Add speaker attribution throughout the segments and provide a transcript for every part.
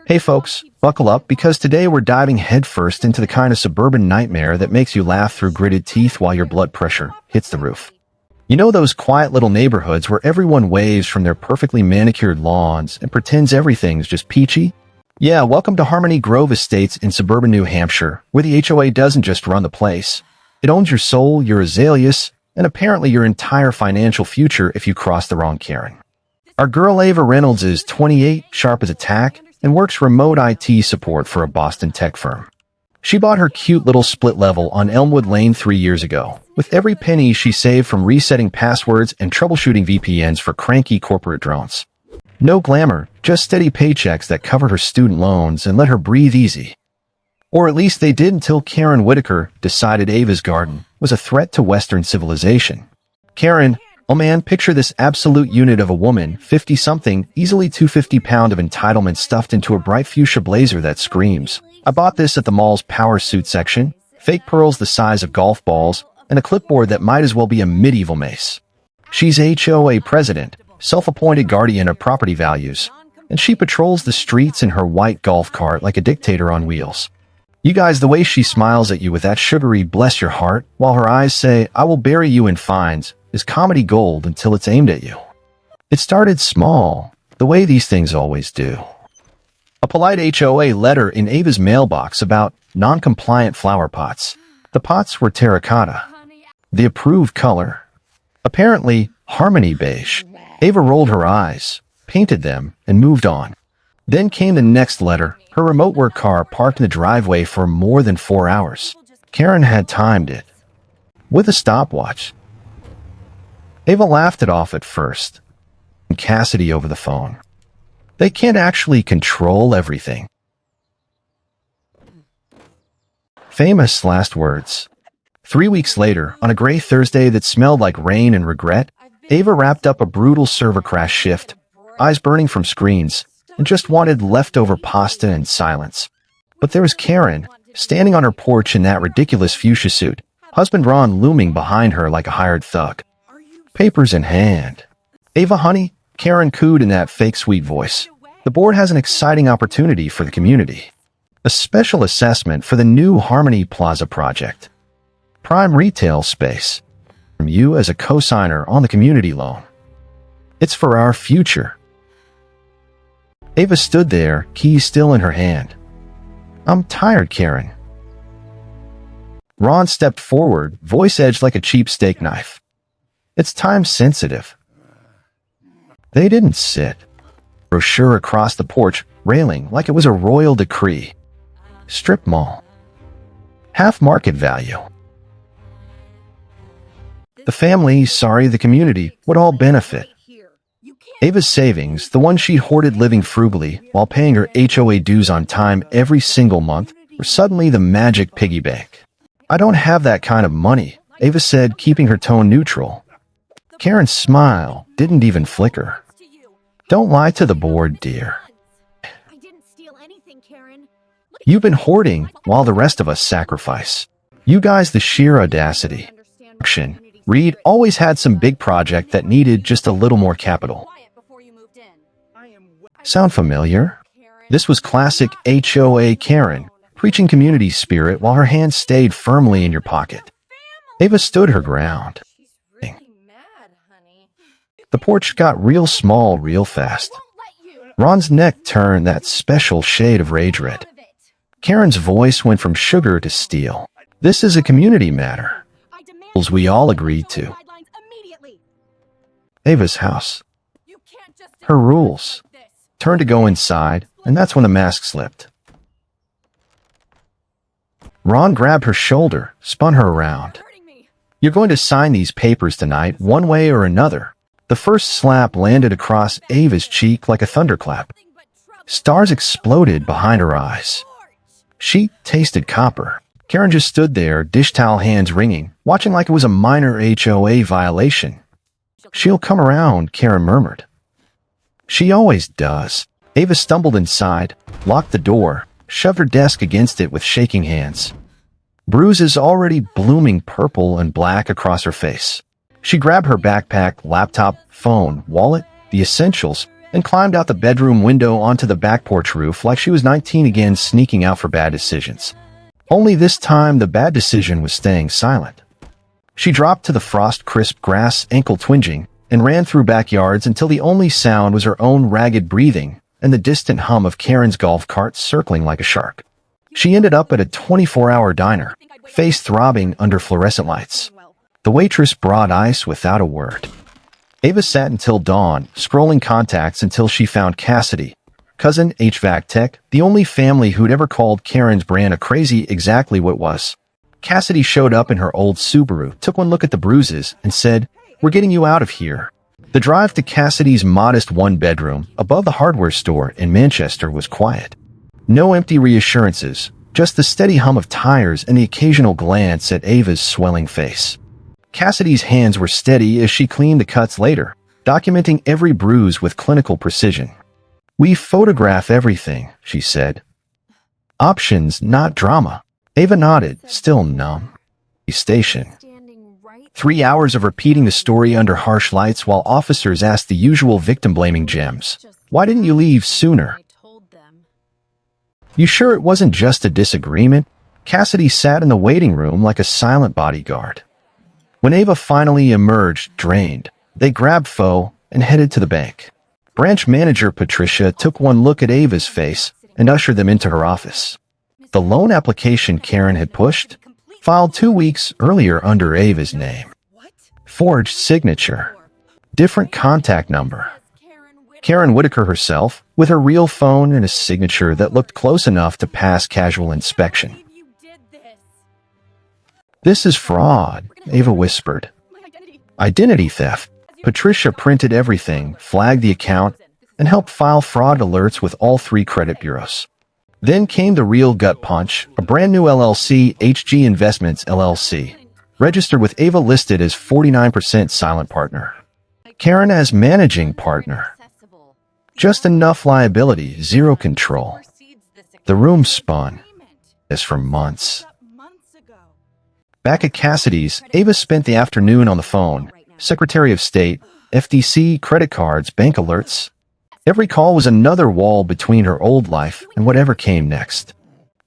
Speaker 1: Hey folks, buckle up because today we're diving headfirst into the kind of suburban nightmare that makes you laugh through gritted teeth while your blood pressure hits the roof. You know those quiet little neighborhoods where everyone waves from their perfectly manicured lawns and pretends everything's just peachy? Yeah, welcome to Harmony Grove Estates in suburban New Hampshire, where the HOA doesn't just run the place. It owns your soul, your azaleas, and apparently your entire financial future if you cross the wrong Karen. Our girl Ava Reynolds is 28, sharp as a tack, and works remote IT support for a Boston tech firm. She bought her cute little split level on Elmwood Lane 3 years ago, with every penny she saved from resetting passwords and troubleshooting VPNs for cranky corporate drones. No glamour, just steady paychecks that covered her student loans and let her breathe easy. Or at least they did until Karen Whitaker decided Ava's garden was a threat to Western civilization. Karen, oh man, picture this absolute unit of a woman, 50-something, easily 250-pound of entitlement stuffed into a bright fuchsia blazer that screams, "I bought this at the mall's power suit section," fake pearls the size of golf balls, and a clipboard that might as well be a medieval mace. She's HOA president, self-appointed guardian of property values, and she patrols the streets in her white golf cart like a dictator on wheels. You guys, the way she smiles at you with that sugary bless your heart, while her eyes say, "I will bury you in fines," is comedy gold until it's aimed at you. It started small, the way these things always do. A polite HOA letter in Ava's mailbox about non-compliant flower pots. The pots were terracotta, the approved color. Apparently, Harmony beige. Ava rolled her eyes, painted them, and moved on. Then came the next letter, her remote work car parked in the driveway for more than 4 hours. Karen had timed it with a stopwatch. Ava laughed it off at first, and Cassidy over the phone. They can't actually control everything. Famous last words. 3 weeks later, on a gray Thursday that smelled like rain and regret, Ava wrapped up a brutal server crash shift, eyes burning from screens, and just wanted leftover pasta and silence. But there was Karen, standing on her porch in that ridiculous fuchsia suit, husband Ron looming behind her like a hired thug. Papers in hand. "Ava, honey," Karen cooed in that fake sweet voice. "The board has an exciting opportunity for the community. A special assessment for the new Harmony Plaza project. Prime retail space. From you as a co-signer on the community loan. It's for our future." Ava stood there, keys still in her hand. "I'm tired, Karen." Ron stepped forward, voice edged like a cheap steak knife. "It's time sensitive." They didn't sit. Brochure across the porch, railing like it was a royal decree. Strip mall. Half market value. The family, the community, would all benefit. Ava's savings, the one she hoarded living frugally while paying her HOA dues on time every single month, were suddenly the magic piggy bank. "I don't have that kind of money," Ava said, keeping her tone neutral. Karen's smile didn't even flicker. "Don't lie to the board, dear. You've been hoarding while the rest of us sacrifice. You guys, the sheer audacity." Reed always had some big project that needed just a little more capital. Sound familiar? This was classic HOA Karen, preaching community spirit while her hands stayed firmly in your pocket. Ava stood her ground. The porch got real small real fast. Ron's neck turned that special shade of rage red. Karen's voice went from sugar to steel. "This is a community matter. We all agreed to." Ava's house. Her rules. Turned to go inside, and that's when the mask slipped. Ron grabbed her shoulder, spun her around. "You're going to sign these papers tonight, one way or another." The first slap landed across Ava's cheek like a thunderclap. Stars exploded behind her eyes. She tasted copper. Karen just stood there, dish towel hands wringing, watching like it was a minor HOA violation. "She'll come around," Karen murmured. "She always does." Ava stumbled inside, locked the door, shoved her desk against it with shaking hands. Bruises already blooming purple and black across her face. She grabbed her backpack, laptop, phone, wallet, the essentials, and climbed out the bedroom window onto the back porch roof like she was 19 again, sneaking out for bad decisions. Only this time, the bad decision was staying silent. She dropped to the frost-crisp grass, ankle twinging, and ran through backyards until the only sound was her own ragged breathing and the distant hum of Karen's golf cart circling like a shark. She ended up at a 24-hour diner, face throbbing under fluorescent lights. The waitress brought ice without a word. Ava sat until dawn, scrolling contacts until she found Cassidy, cousin HVAC tech, the only family who'd ever called Karen's brand a crazy exactly what was. Cassidy showed up in her old Subaru, took one look at the bruises, and said, "We're getting you out of here." The drive to Cassidy's modest one-bedroom above the hardware store in Manchester was quiet. No empty reassurances, just the steady hum of tires and the occasional glance at Ava's swelling face. Cassidy's hands were steady as she cleaned the cuts later, documenting every bruise with clinical precision. "We photograph everything," she said. "Options, not drama." Ava nodded, still numb. Station. 3 hours of repeating the story under harsh lights while officers asked the usual victim-blaming gems. "Why didn't you leave sooner?" "You sure it wasn't just a disagreement?" Cassidy sat in the waiting room like a silent bodyguard. When Ava finally emerged, drained, they grabbed Foe and headed to the bank. Branch manager Patricia took one look at Ava's face and ushered them into her office. The loan application Karen had pushed, filed 2 weeks earlier under Ava's name. Forged signature. Different contact number. Karen Whitaker herself, with her real phone and a signature that looked close enough to pass casual inspection. "This is fraud," Ava whispered. "Identity theft." Patricia printed everything, flagged the account, and helped file fraud alerts with all 3 credit bureaus. Then came the real gut punch, a brand new LLC, HG Investments LLC, registered with Ava listed as 49% silent partner. Karen as managing partner. Just enough liability, zero control. The room spun. As for months. Back at Cassidy's, Ava spent the afternoon on the phone. Secretary of State, FDC, credit cards, bank alerts. Every call was another wall between her old life and whatever came next.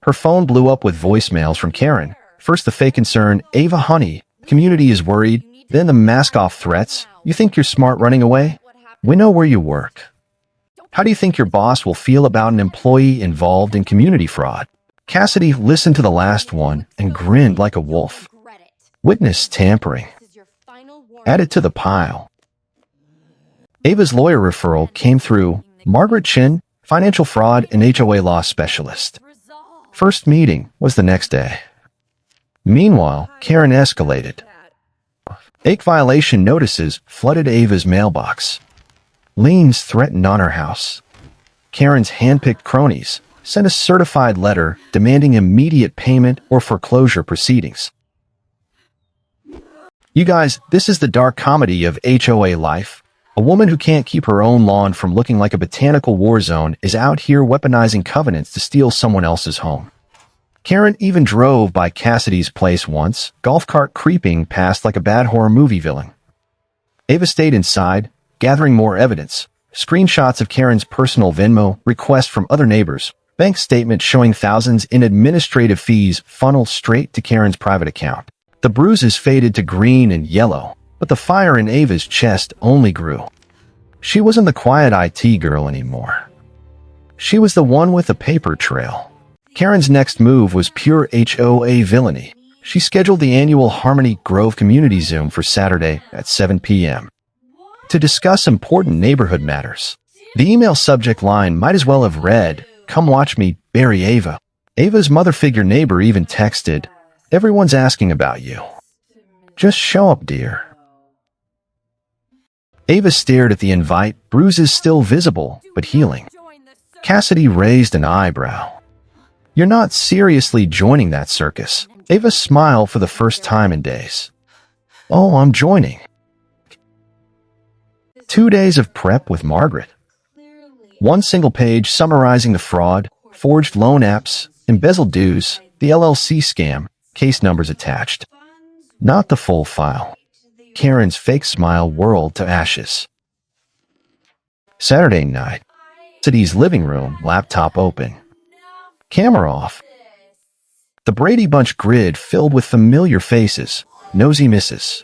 Speaker 1: Her phone blew up with voicemails from Karen. First the fake concern, "Ava honey, community is worried." Then the mask-off threats, "You think you're smart running away? We know where you work. How do you think your boss will feel about an employee involved in community fraud?" Cassidy listened to the last one and grinned like a wolf. Witness tampering. Added to the pile. Ava's lawyer referral came through. Margaret Chin, financial fraud and HOA law specialist. First meeting was the next day. Meanwhile, Karen escalated. AIC violation notices flooded Ava's mailbox. Liens threatened on her house. Karen's handpicked cronies sent a certified letter demanding immediate payment or foreclosure proceedings. You guys, this is the dark comedy of HOA life. A woman who can't keep her own lawn from looking like a botanical war zone is out here weaponizing covenants to steal someone else's home. Karen even drove by Cassidy's place once, golf cart creeping past like a bad horror movie villain. Ava stayed inside, gathering more evidence. Screenshots of Karen's personal Venmo, requests from other neighbors, bank statements showing thousands in administrative fees funneled straight to Karen's private account. The bruises faded to green and yellow, but the fire in Ava's chest only grew. She wasn't the quiet IT girl anymore. She was the one with a paper trail. Karen's next move was pure HOA villainy. She scheduled the annual Harmony Grove Community Zoom for Saturday at 7 p.m. to discuss important neighborhood matters. The email subject line might as well have read, "Come watch me bury Ava." Ava's mother figure neighbor even texted, "Everyone's asking about you. Just show up, dear." Ava stared at the invite, bruises still visible, but healing. Cassidy raised an eyebrow. "You're not seriously joining that circus?" Ava smiled for the first time in days. "Oh, I'm joining." 2 days of prep with Margaret. One single page summarizing the fraud, forged loan apps, embezzled dues, the LLC scam, case numbers attached. Not the full file. Karen's fake smile whirled to ashes. Saturday night. City's living room, laptop open. Camera off. The Brady Bunch grid filled with familiar faces. Nosy Mrs.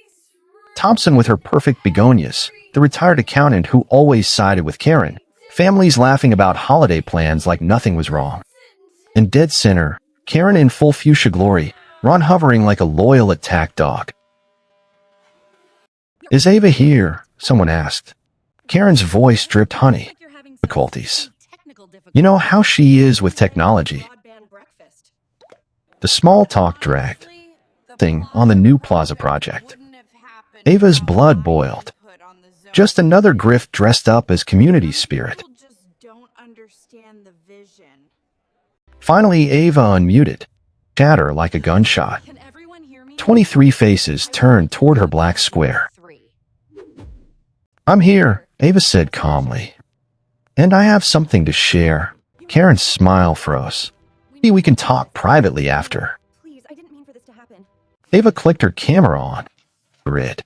Speaker 1: Thompson with her perfect begonias, the retired accountant who always sided with Karen, families laughing about holiday plans like nothing was wrong. And dead center, Karen in full fuchsia glory, Ron hovering like a loyal attack dog. "Is Ava here?" someone asked. Karen's voice dripped honey. Difficulties. You know how she is with technology. The small talk dragged. Thing on the new plaza project. Ava's blood boiled. Just another grift dressed up as community spirit. Finally, Ava unmuted. Chatter like a gunshot. 23 faces turned toward her black square. "I'm here," Ava said calmly. "And I have something to share." Karen's smile froze. "Maybe we can talk privately after."
Speaker 2: Please, I didn't mean for this to happen.
Speaker 1: Ava clicked her camera on. Grid.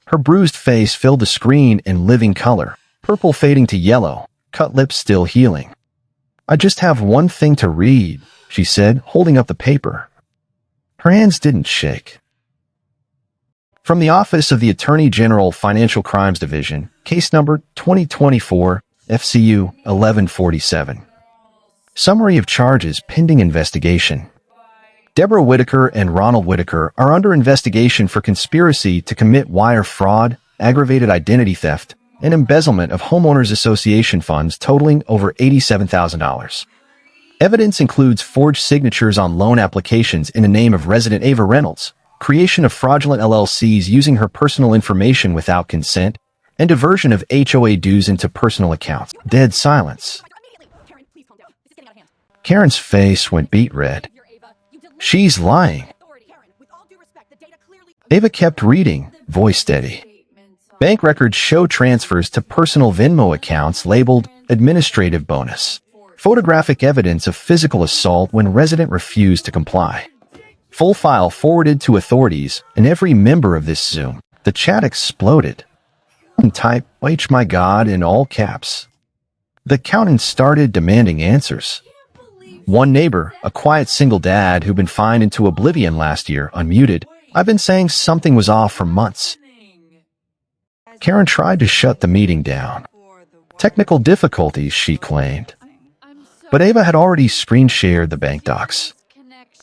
Speaker 1: Her bruised face filled the screen in living color, purple fading to yellow, cut lips still healing. "I just have one thing to read," she said, holding up the paper. Her hands didn't shake. From the Office of the Attorney General Financial Crimes Division, case number 2024 FCU 1147. Summary of charges pending investigation. Deborah Whitaker and Ronald Whitaker are under investigation for conspiracy to commit wire fraud, aggravated identity theft, and embezzlement of homeowners association funds totaling over $87,000. Evidence includes forged signatures on loan applications in the name of resident Ava Reynolds, creation of fraudulent LLCs using her personal information without consent, and diversion of HOA dues into personal accounts. Dead silence.
Speaker 2: Karen, please calm down. This is getting out of hand.
Speaker 1: Karen's face went beet red.
Speaker 2: You're Ava. You delivered
Speaker 1: She's lying.
Speaker 2: authority. Karen, with all due respect, the data clearly...
Speaker 1: Ava kept reading, voice steady. Bank records show transfers to personal Venmo accounts labeled administrative bonus. Photographic evidence of physical assault when resident refused to comply. Full file forwarded to authorities and every member of this Zoom. The chat exploded. Type, "H my God," in all caps. The accountant started demanding answers. One neighbor, a quiet single dad who'd been fined into oblivion last year, unmuted. "I've been saying something was off for months." Karen tried to shut the meeting down. Technical difficulties, she claimed. But Ava had already screen shared the bank docs.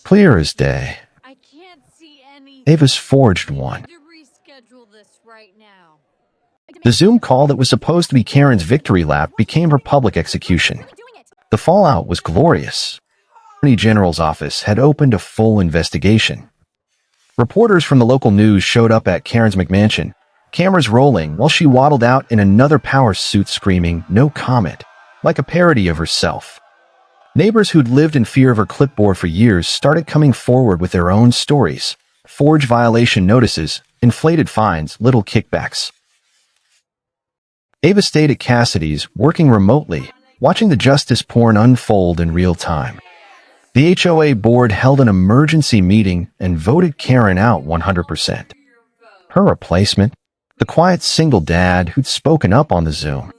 Speaker 1: Clear as day.
Speaker 3: I can't see any
Speaker 1: Ava's forged one.
Speaker 3: to reschedule this right now.
Speaker 1: The Zoom call that was supposed to be Karen's victory lap became her public execution. The fallout was glorious. The Attorney General's office had opened a full investigation. Reporters from the local news showed up at Karen's McMansion, cameras rolling while she waddled out in another power suit screaming, "No comment," like a parody of herself. Neighbors who'd lived in fear of her clipboard for years started coming forward with their own stories. Forged violation notices, inflated fines, little kickbacks. Ava stayed at Cassidy's, working remotely, watching the justice porn unfold in real time. The HOA board held an emergency meeting and voted Karen out 100%. Her replacement, the quiet single dad who'd spoken up on the Zoom.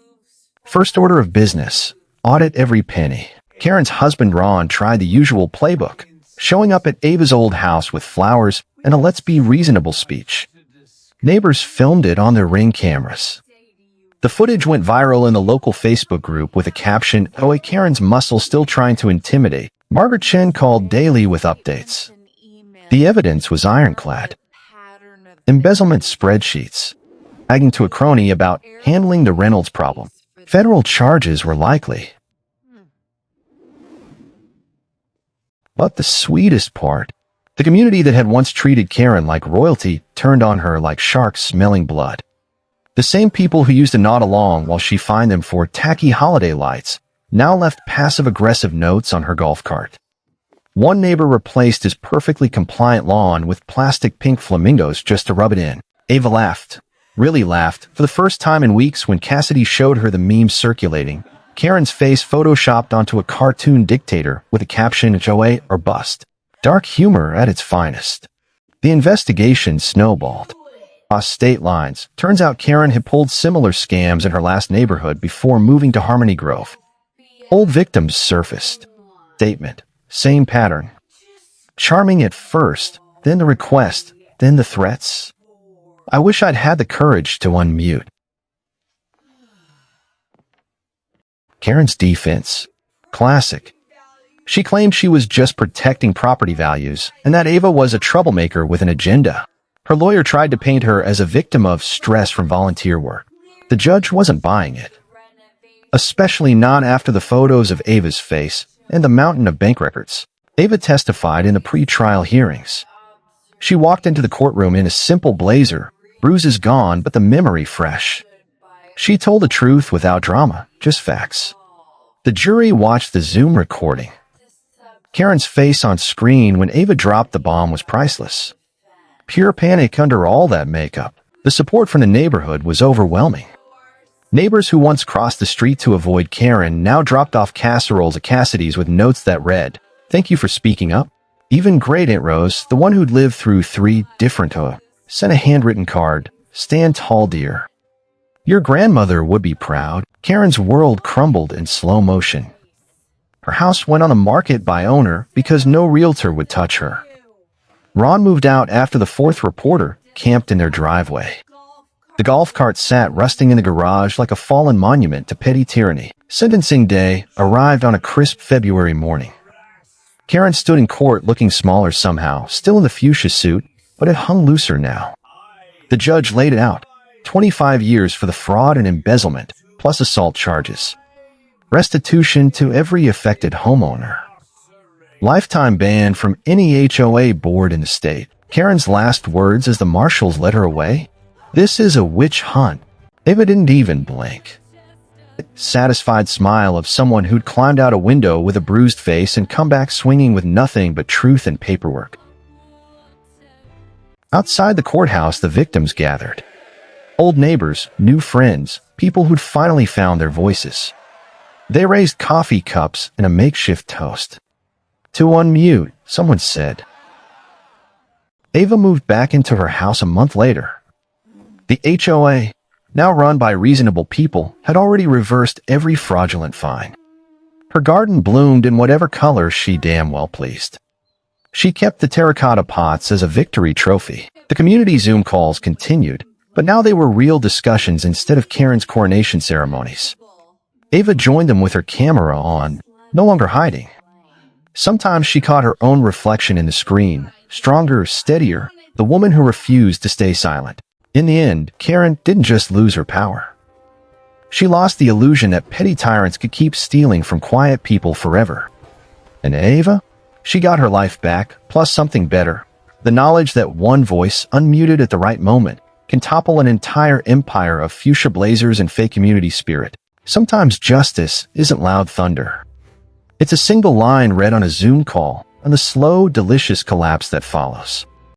Speaker 1: First order of business, audit every penny. Karen's husband Ron tried the usual playbook, showing up at Ava's old house with flowers and a "let's be reasonable" speech. Neighbors filmed it on their Ring cameras. The footage went viral in the local Facebook group with a caption, "Oh, Karen's muscle still trying to intimidate." Margaret Chen called daily with updates. The evidence was ironclad. Embezzlement spreadsheets. Bragging to a crony about handling the Reynolds problem. Federal charges were likely. But the sweetest part, the community that had once treated Karen like royalty turned on her like sharks smelling blood. The same people who used to nod along while she fined them for tacky holiday lights now left passive-aggressive notes on her golf cart. One neighbor replaced his perfectly compliant lawn with plastic pink flamingos just to rub it in. Ava laughed, really laughed, for the first time in weeks when Cassidy showed her the memes circulating. Karen's face photoshopped onto a cartoon dictator with a caption, "HOA or bust." Dark humor at its finest. The investigation snowballed. across state lines. Turns out Karen had pulled similar scams in her last neighborhood before moving to Harmony Grove. Old victims surfaced. Statement. Same pattern. Charming at first, then the request, then the threats. I wish I'd had the courage to unmute. Karen's defense. Classic. She claimed she was just protecting property values and that Ava was a troublemaker with an agenda. Her lawyer tried to paint her as a victim of stress from volunteer work. The judge wasn't buying it. Especially not after the photos of Ava's face and the mountain of bank records. Ava testified in the pre-trial hearings. She walked into the courtroom in a simple blazer, bruises gone but the memory fresh. She told the truth without drama, just facts. The jury watched the Zoom recording. Karen's face on screen when Ava dropped the bomb was priceless. Pure panic under all that makeup. The support from the neighborhood was overwhelming. Neighbors who once crossed the street to avoid Karen now dropped off casseroles at Cassidy's with notes that read, "Thank you for speaking up." Even Great Aunt Rose, the one who'd lived through 3 different HOA, sent a handwritten card, "Stand tall, dear. Your grandmother would be proud." Karen's world crumbled in slow motion. Her house went on the market by owner because no realtor would touch her. Ron moved out after the 4th reporter camped in their driveway. The golf cart sat rusting in the garage like a fallen monument to petty tyranny. Sentencing day arrived on a crisp February morning. Karen stood in court looking smaller somehow, still in the fuchsia suit, but it hung looser now. The judge laid it out. 25 years for the fraud and embezzlement, plus assault charges. Restitution to every affected homeowner. Lifetime ban from any HOA board in the state. Karen's last words as the marshals led her away? "This is a witch hunt." Ava didn't even blink. Satisfied smile of someone who'd climbed out a window with a bruised face and come back swinging with nothing but truth and paperwork. Outside the courthouse, the victims gathered. Old neighbors, new friends, people who'd finally found their voices. They raised coffee cups and a makeshift toast. "To unmute," someone said. Ava moved back into her house a month later. The HOA, now run by reasonable people, had already reversed every fraudulent fine. Her garden bloomed in whatever color she damn well pleased. She kept the terracotta pots as a victory trophy. The community Zoom calls continued, but now they were real discussions instead of Karen's coronation ceremonies. Ava joined them with her camera on, no longer hiding. Sometimes she caught her own reflection in the screen, stronger, steadier, the woman who refused to stay silent. In the end, Karen didn't just lose her power. She lost the illusion that petty tyrants could keep stealing from quiet people forever. And Ava? She got her life back, plus something better. The knowledge that one voice, unmuted at the right moment, can topple an entire empire of fuchsia blazers and fake community spirit. Sometimes justice isn't loud thunder. It's a single line read on a Zoom call and the slow, delicious collapse that follows.